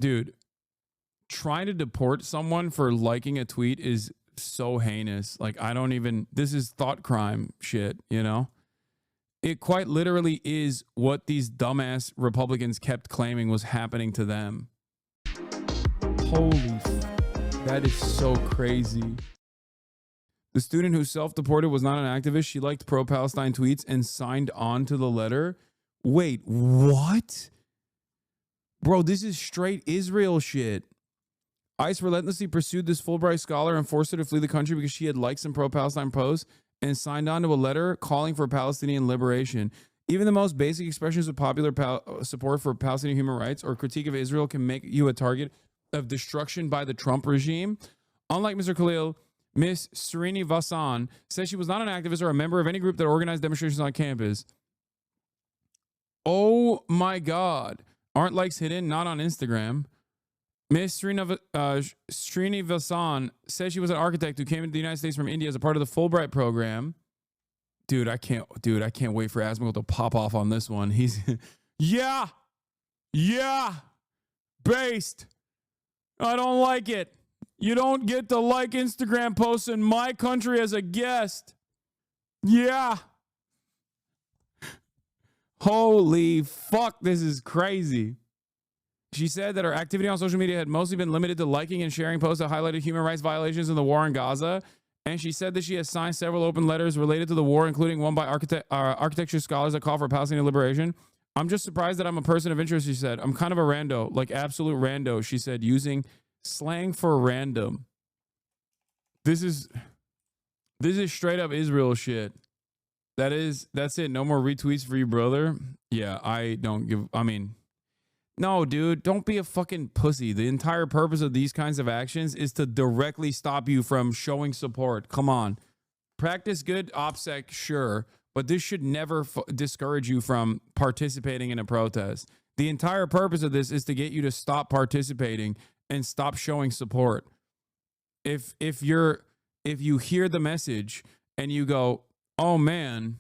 Dude, trying to deport someone for liking a tweet is so heinous. Like, I don't even, this is thought crime shit, you know? It quite literally is what these dumbass Republicans kept claiming was happening to them. Holy, that is so crazy. The student who self-deported was not an activist. She liked pro-Palestine tweets and signed on to the letter. Wait, what? Bro, this is straight Israel shit. ICE relentlessly pursued this Fulbright scholar and forced her to flee the country because she had liked some pro-Palestine posts and signed on to a letter calling for Palestinian liberation. Even the most basic expressions of popular support for Palestinian human rights or critique of Israel can make you a target of destruction by the Trump regime. Unlike Mr. Khalil, Miss Srini Vasan says she was not an activist or a member of any group that organized demonstrations on campus. Oh my God. Aren't likes hidden? Not on Instagram. Miss Srini Vasan says she was an architect who came into the United States from India as a part of the Fulbright program. Dude, I can't wait for Asmel to pop off on this one. He's yeah, based. I don't like it. You don't get to like Instagram posts in my country as a guest. Yeah. Holy fuck, this is crazy. She said that her activity on social media had mostly been limited to liking and sharing posts that highlighted human rights violations in the war in Gaza. And she said that she has signed several open letters related to the war, including one by architecture scholars that call for Palestinian liberation. I'm just surprised that I'm a person of interest, she said. I'm kind of a rando, like absolute rando, she said, using slang for random. This is straight up Israel shit. That's it. No more retweets for you, brother. Yeah, no, dude, don't be a fucking pussy. The entire purpose of these kinds of actions is to directly stop you from showing support. Come on. Practice good OPSEC, sure, but this should never discourage you from participating in a protest. The entire purpose of this is to get you to stop participating and stop showing support. If you hear the message and you go, oh man,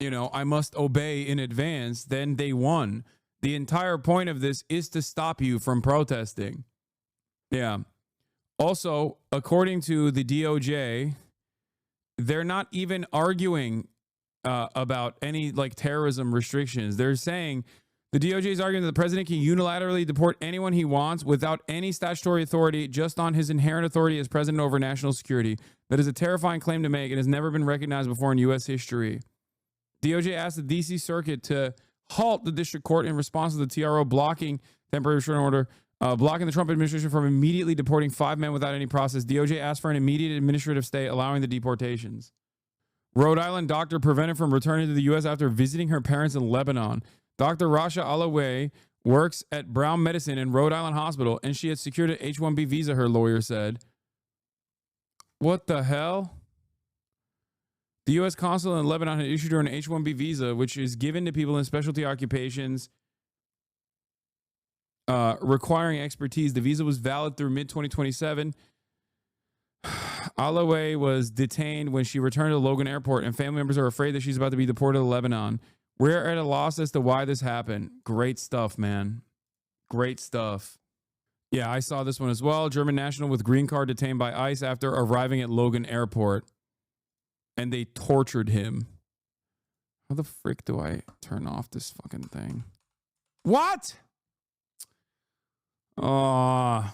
I must obey in advance, then they won. The entire point of this is to stop you from protesting. Yeah. Also, according to the DOJ, they're not even arguing about any terrorism restrictions. They're saying the DOJ is arguing that the president can unilaterally deport anyone he wants without any statutory authority, just on his inherent authority as president over national security. That is a terrifying claim to make and has never been recognized before in U.S. history. DOJ asked the D.C. Circuit to halt the district court in response to the TRO blocking temporary restraining order, blocking the Trump administration from immediately deporting 5 men without any process. DOJ asked for an immediate administrative stay allowing the deportations. Rhode Island doctor prevented from returning to the U.S. after visiting her parents in Lebanon. Dr. Rasha Alaway works at Brown Medicine in Rhode Island Hospital, and she had secured an H-1B visa, her lawyer said. What the hell? The U.S. consul in Lebanon had issued her an H-1B visa, which is given to people in specialty occupations requiring expertise. The visa was valid through mid-2027. Alaway was detained when she returned to Logan Airport, and family members are afraid that she's about to be deported to Lebanon. We're at a loss as to why this happened. Great stuff, man. Great stuff. Yeah, I saw this one as well. German national with green card detained by ICE after arriving at Logan Airport. And they tortured him. How the frick do I turn off this fucking thing? What? Trump's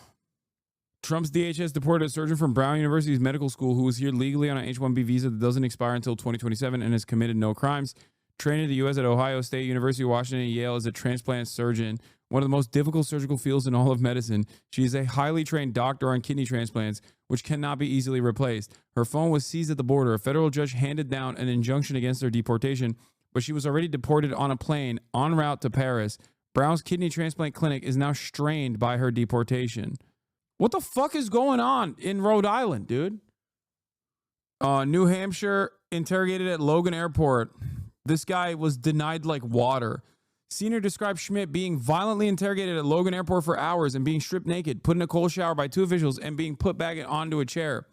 DHS deported a surgeon from Brown University's medical school who was here legally on an H-1B visa that doesn't expire until 2027 and has committed no crimes. Trained in the U.S. at Ohio State, University of Washington, and Yale as a transplant surgeon, one of the most difficult surgical fields in all of medicine. She is a highly trained doctor on kidney transplants, which cannot be easily replaced. Her phone was seized at the border. A federal judge handed down an injunction against her deportation, but she was already deported on a plane en route to Paris. Brown's kidney transplant clinic is now strained by her deportation. What the fuck is going on in Rhode Island, dude? New Hampshire interrogated at Logan Airport. This guy was denied like water. Senior described Schmidt being violently interrogated at Logan Airport for hours and being stripped naked, put in a cold shower by 2 officials, and being put back onto a chair.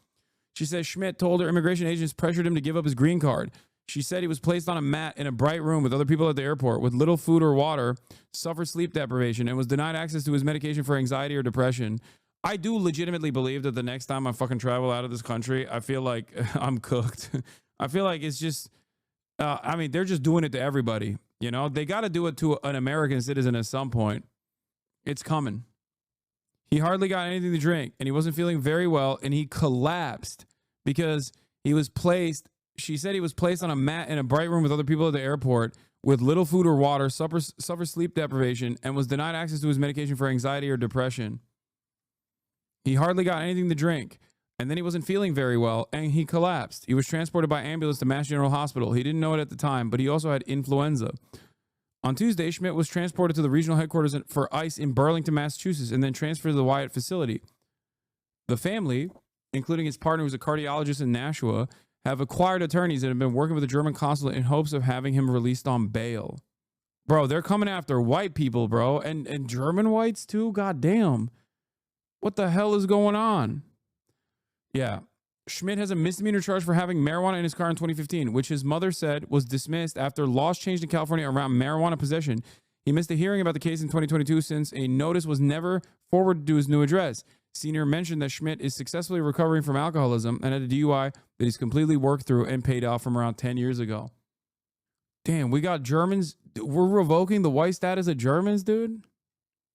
She says Schmidt told her immigration agents pressured him to give up his green card. She said he was placed on a mat in a bright room with other people at the airport with little food or water, suffered sleep deprivation, and was denied access to his medication for anxiety or depression. I do legitimately believe that the next time I fucking travel out of this country, I feel like I'm cooked. I feel like it's just, I mean, they're just doing it to everybody. You know, they got to do it to an American citizen at some point. It's coming. He hardly got anything to drink and he wasn't feeling very well and he collapsed because he was placed, she said he was placed on a mat in a bright room with other people at the airport with little food or water, suffered sleep deprivation, and was denied access to his medication for anxiety or depression. He hardly got anything to drink. And then he wasn't feeling very well and he collapsed. He was transported by ambulance to Mass General Hospital. He didn't know it at the time, but he also had influenza. On Tuesday, Schmidt was transported to the regional headquarters for ICE in Burlington, Massachusetts, and then transferred to the Wyatt facility. The family, including his partner who's a cardiologist in Nashua, have acquired attorneys that have been working with the German consulate in hopes of having him released on bail. Bro, they're coming after white people, bro, and German whites too? God damn. What the hell is going on? Yeah. Schmidt has a misdemeanor charge for having marijuana in his car in 2015, which his mother said was dismissed after laws changed in California around marijuana possession. He missed a hearing about the case in 2022 since a notice was never forwarded to his new address. Senior mentioned that Schmidt is successfully recovering from alcoholism and had a DUI that he's completely worked through and paid off from around 10 years ago. Damn, we got Germans. We're revoking the white status of Germans, dude?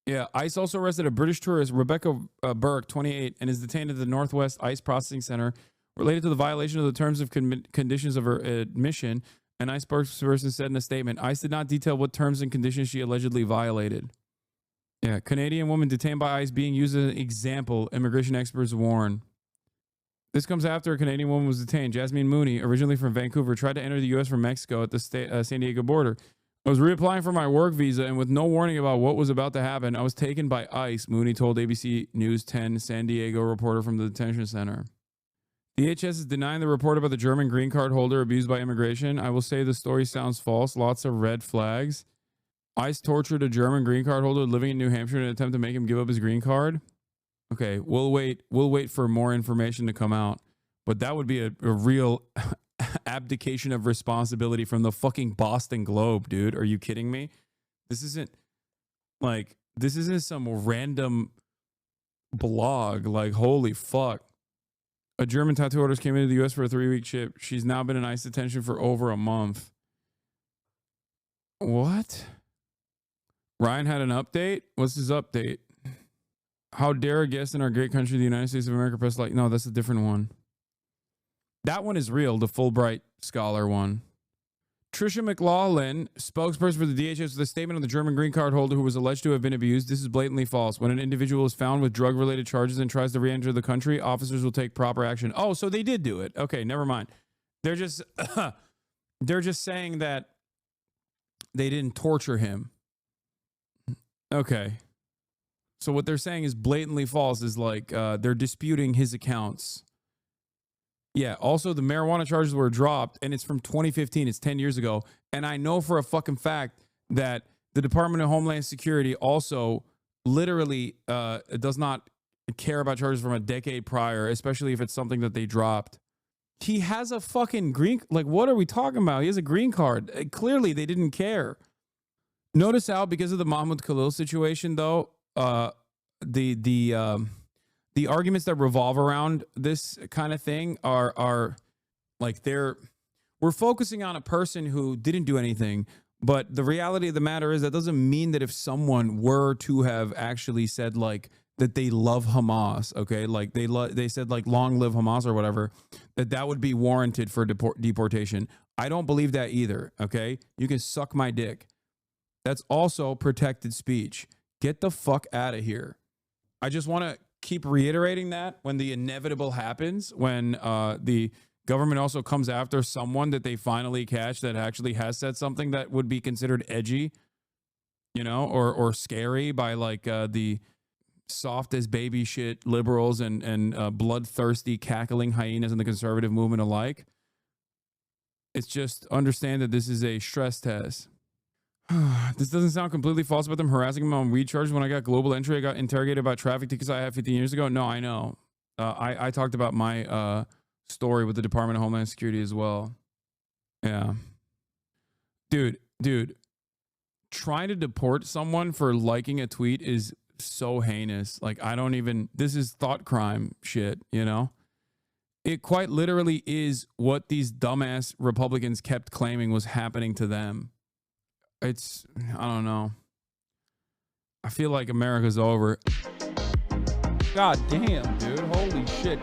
Yeah, ICE also arrested a British tourist, Rebecca Burke, 28, and is detained at the Northwest ICE Processing Center related to the violation of the terms of conditions of her admission. An ICE spokesperson said in a statement, ICE did not detail what terms and conditions she allegedly violated. Yeah, Canadian woman detained by ICE being used as an example, immigration experts warn. This comes after a Canadian woman was detained. Jasmine Mooney, originally from Vancouver, tried to enter the U.S. from Mexico at the San Diego border. I was reapplying for my work visa, and with no warning about what was about to happen, I was taken by ICE, Mooney told ABC News 10 San Diego reporter from the detention center. DHS is denying the report about the German green card holder abused by immigration. I will say the story sounds false. Lots of red flags. ICE tortured a German green card holder living in New Hampshire in an attempt to make him give up his green card. Okay, we'll wait for more information to come out. But that would be a real abdication of responsibility from the fucking Boston Globe, dude. Are you kidding me? This isn't some random blog. Like, holy fuck. A German tattoo artist came into the U.S. for a 3-week trip. She's now been in ICE detention for over a month. What? Ryan had an update? What's his update? How dare a guest in our great country, the United States of America, press like... No, that's a different one. That one is real, the Fulbright scholar one. Tricia McLaughlin, spokesperson for the DHS, with a statement on the German green card holder who was alleged to have been abused. This is blatantly false. When an individual is found with drug-related charges and tries to re-enter the country, officers will take proper action. Oh, so they did do it. Okay, never mind. They're just saying that they didn't torture him. Okay. So what they're saying is blatantly false, is like they're disputing his accounts. Yeah, also the marijuana charges were dropped, and it's from 2015. It's 10 years ago. And I know for a fucking fact that the Department of Homeland Security also literally does not care about charges from a decade prior, especially if it's something that they dropped. He has a fucking green... Like, what are we talking about? He has a green card. Clearly, they didn't care. Notice how, because of the Mahmoud Khalil situation, though, the arguments that revolve around this kind of thing are like we're focusing on a person who didn't do anything, but the reality of the matter is that doesn't mean that if someone were to have actually said like that they love Hamas, okay, like they said like long live Hamas or whatever, that would be warranted for deportation. I don't believe that either, okay? You can suck my dick. That's also protected speech. Get the fuck out of here. I just want to keep reiterating that when the inevitable happens, when the government also comes after someone that they finally catch that actually has said something that would be considered edgy, you know, or scary by like the soft as baby shit liberals and bloodthirsty cackling hyenas in the conservative movement alike. It's just understand that this is a stress test. This doesn't sound completely false about them harassing him on weed charges. When I got global entry, I got interrogated about traffic tickets I had 15 years ago. No, I know. I talked about my story with the Department of Homeland Security as well. Yeah. Dude, trying to deport someone for liking a tweet is so heinous. Like, I don't even, this is thought crime shit, you know? It quite literally is what these dumbass Republicans kept claiming was happening to them. It's, I don't know. I feel like America's over. God damn, dude. Holy shit.